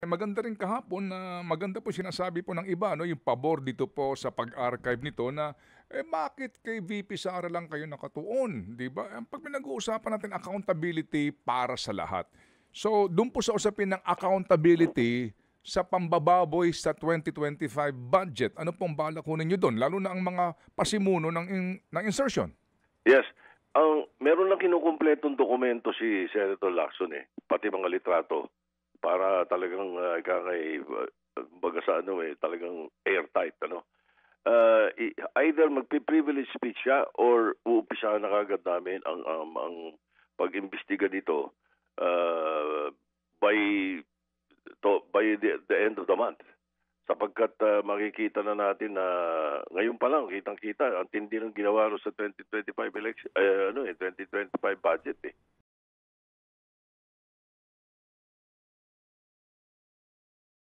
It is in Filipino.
Maganda rin kahapon na maganda po sinasabi po ng iba, no, yung pabor dito po sa pag-archive nito na, bakit kay VP Sara lang kayo nakatuon, 'di ba? Pag pinag-uusapan natin accountability para sa lahat. So, do'n po sa usapin ng accountability sa pambababoy sa 2025 budget, ano pong balak ho ninyo do'n? Lalo na ang mga pasimuno ng insertion. Yes. Meron lang kinukumpletong dokumento si Senator Lacson, pati mga litrato para talagang, ika nga, kumbaga sa ano, talagang airtight, ano. Either magpi-privilege speech siya or uumpisahan na kaagad namin ang pag-imbestiga dito, uh, by by the end of the month. Sapagkat makikita na natin na ngayon pa lang kitang-kita ang tindi ng ginawa ro sa 2025 election, 2025 budget.